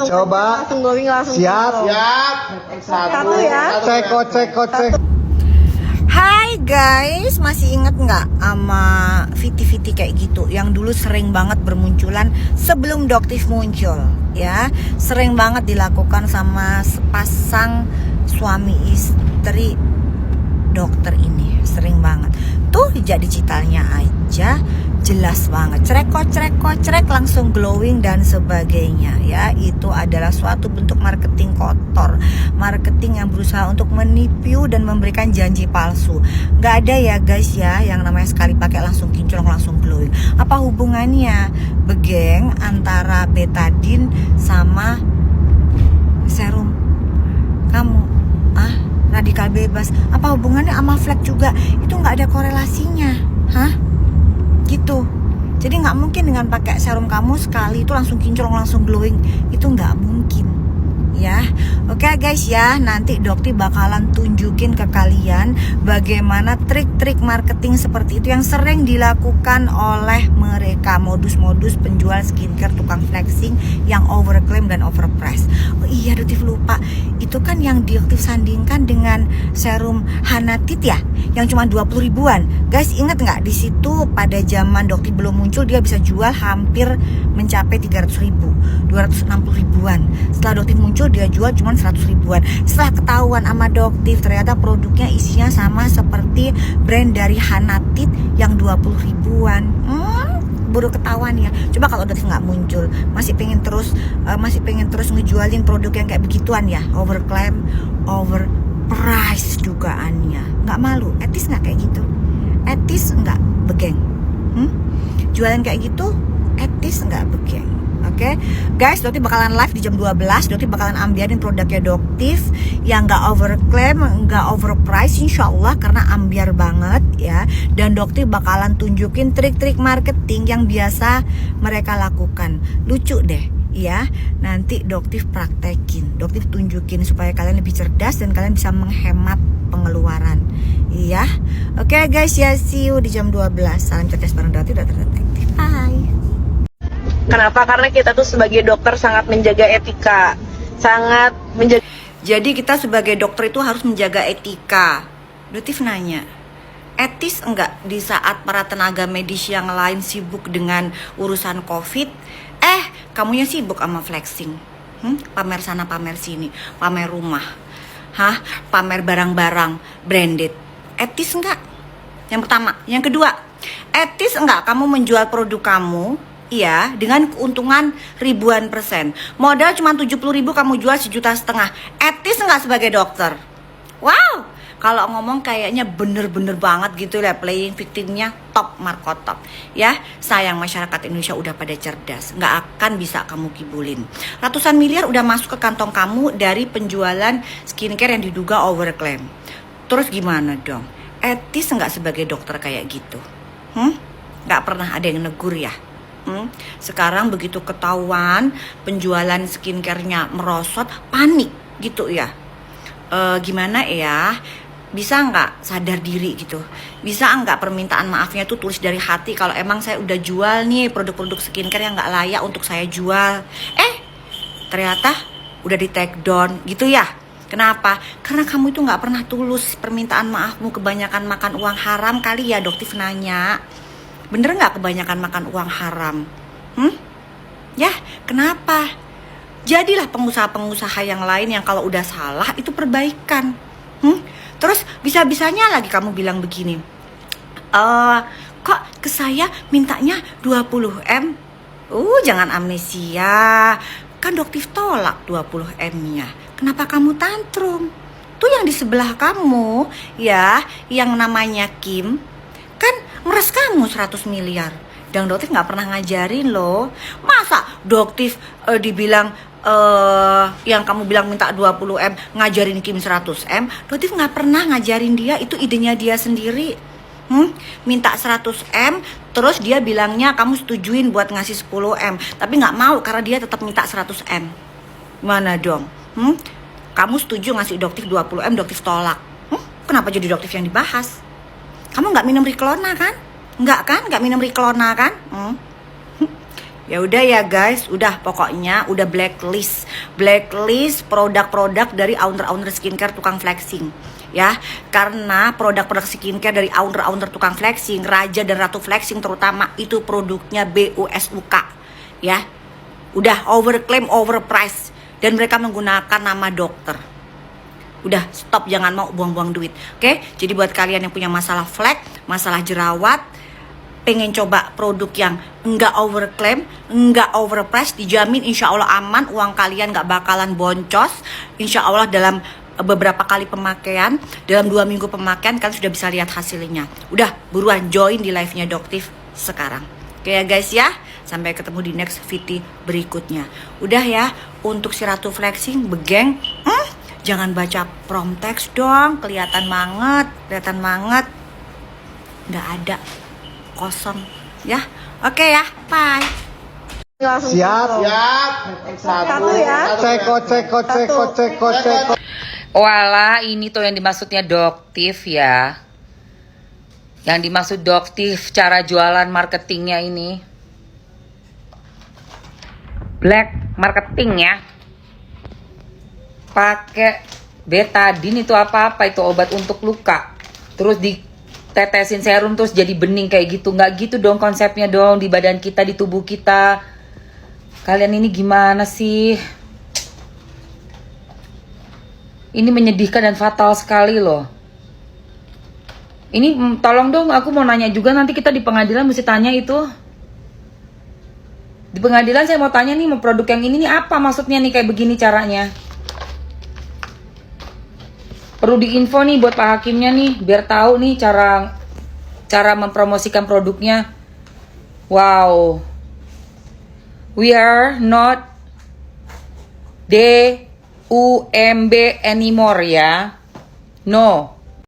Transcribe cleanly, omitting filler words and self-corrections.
Coba. Langsung glowing, langsung Siap. glow. Siap. Satu ya. Cek. Hai guys, masih inget nggak sama Viti kayak gitu yang dulu sering banget bermunculan sebelum Doktif muncul ya, sering banget dilakukan sama sepasang suami istri dokter ini, sering banget tuh. Jejak digitalnya aja jelas banget, cerek langsung glowing dan sebagainya ya. Itu adalah suatu bentuk marketing kotor, marketing yang berusaha untuk menipu dan memberikan janji palsu. Gak ada ya guys ya yang namanya sekali pakai langsung kinclong, langsung glowing. Apa hubungannya begeng antara betadine sama serum kamu? Radikal bebas, apa hubungannya sama flek juga? Itu nggak ada korelasinya, gitu. Jadi nggak mungkin dengan pakai serum kamu sekali itu langsung kinclong, langsung glowing. Itu nggak mungkin ya. Oke guys ya, nanti Dokti bakalan tunjukin ke kalian bagaimana trik-trik marketing seperti itu yang sering dilakukan oleh mereka, modus-modus penjual skincare tukang flexing yang overclaim dan overprice. Oh iya, Dokti lupa, itu kan yang Dokti sandingkan dengan serum Hanatit ya, yang cuma 20 ribuan. Guys, inget nggak di situ pada zaman Dokti belum muncul dia bisa jual hampir mencapai 300 ribu, 260 ribuan. Setelah Dokti muncul dia jual cuma 100 ribuan. Setelah ketahuan sama Doktif ternyata produknya isinya sama seperti brand dari Hanatit yang 20 ribuan. Baru ketahuan ya. Coba kalau Doktif nggak muncul, masih pengen terus ngejualin produk yang kayak begituan ya, overclaim, overprice dugaannya. Nggak malu, etis nggak kayak gitu? Etis nggak begeng? Jualan kayak gitu etis nggak begeng? Oke, guys, Dokti bakalan live di jam 12. Dokti bakalan ambiarin produknya Doktif yang nggak overclaim, nggak overprice, insya Allah, karena ambiar banget ya. Dan Dokti bakalan tunjukin trik-trik marketing yang biasa mereka lakukan. Lucu deh ya, nanti Doktif praktekin, Doktif tunjukin supaya kalian lebih cerdas dan kalian bisa menghemat pengeluaran. Iya, oke guys ya, see you di jam 12. Salam cerdas bareng Doktif, Dokter Detektif. Bye. Kenapa? Karena kita tuh sebagai dokter sangat menjaga etika, sangat menjaga. Jadi kita sebagai dokter itu harus menjaga etika. Doktif nanya, etis enggak di saat para tenaga medis yang lain sibuk dengan urusan COVID, kamunya sibuk sama flexing, pamer sana pamer sini, pamer rumah, pamer barang-barang branded. Etis enggak? Yang pertama. Yang kedua, etis enggak kamu menjual produk kamu, iya, dengan keuntungan ribuan %. Modal cuma 70 ribu, kamu jual 1,5 juta. Etis nggak sebagai dokter? Wow, kalau ngomong kayaknya bener-bener banget gitu ya, playing victimnya top, markotop ya. Sayang masyarakat Indonesia udah pada cerdas, nggak akan bisa kamu kibulin. Ratusan miliar udah masuk ke kantong kamu dari penjualan skincare yang diduga overclaim. Terus gimana dong? Etis nggak sebagai dokter kayak gitu? Nggak pernah ada yang negur ya? Sekarang begitu ketahuan penjualan skincare-nya merosot, panik gitu ya. Gimana ya? Bisa nggak sadar diri gitu? Bisa nggak permintaan maafnya tuh tulis dari hati, kalau emang saya udah jual nih produk-produk skincare yang nggak layak untuk saya jual. Ternyata udah di take down gitu ya. Kenapa? Karena kamu itu nggak pernah tulus permintaan maafmu, kebanyakan makan uang haram kali ya. Doktif nanya, bener nggak kebanyakan makan uang haram? Ya, kenapa? Jadilah pengusaha-pengusaha yang lain yang kalau udah salah itu perbaikan. Terus bisa-bisanya lagi kamu bilang begini, kok ke saya mintanya 20M? Jangan amnesia. Kan Doktif tolak 20M-nya. Kenapa kamu tantrum? Tuh yang di sebelah kamu ya, yang namanya Kim, kan meres kamu 100 miliar. Dan Doktif gak pernah ngajarin loh. Masa Doktif dibilang yang kamu bilang minta 20M ngajarin Kim 100M? Doktif gak pernah ngajarin dia, itu idenya dia sendiri. Minta 100M, terus dia bilangnya kamu setujuin buat ngasih 10M, tapi gak mau karena dia tetap minta 100M. Mana dong? Kamu setuju ngasih Doktif 20M, Doktif tolak. Kenapa jadi Doktif yang dibahas? Kamu gak minum Riklona kan? Enggak kan? Enggak minum Riklona kan? Ya udah ya guys, udah pokoknya udah blacklist produk-produk dari owner-owner skincare tukang flexing. Ya, karena produk-produk skincare dari owner-owner tukang flexing, raja dan ratu flexing terutama, itu produknya BUSUK. Ya, udah overclaim, overpriced, dan mereka menggunakan nama dokter. Udah stop, jangan mau buang-buang duit. Oke, jadi buat kalian yang punya masalah flek, masalah jerawat, pengen coba produk yang enggak overclaim, enggak overpriced, dijamin insya Allah aman, uang kalian nggak bakalan boncos. Insya Allah dalam beberapa kali pemakaian, dalam 2 minggu pemakaian kalian sudah bisa lihat hasilnya. Udah buruan join di live-nya Doktif sekarang. Oke ya guys ya, sampai ketemu di next VT berikutnya. Udah ya, untuk si Ratu Flexing begeng, jangan baca prompt text dong, kelihatan banget, nggak ada, kosong ya. Oke ya, bye. Langsung Siap. Satu ya. Ceko. Walah, ini tuh yang dimaksudnya Doktif ya. Yang dimaksud Doktif cara jualan marketingnya ini. Black marketing ya. Pakai betadine itu apa-apa, itu obat untuk luka. Terus ditetesin serum terus jadi bening kayak gitu. Nggak gitu dong konsepnya dong di badan kita, di tubuh kita. Kalian ini gimana sih? Ini menyedihkan dan fatal sekali loh. Ini tolong dong, aku mau nanya juga, nanti kita di pengadilan mesti tanya itu. Di pengadilan saya mau tanya nih, mau produk yang ini nih apa maksudnya nih kayak begini caranya. Perlu diinfo nih buat Pak Hakimnya nih, biar tahu nih cara mempromosikan produknya. Wow. We are not DUMB anymore ya. No.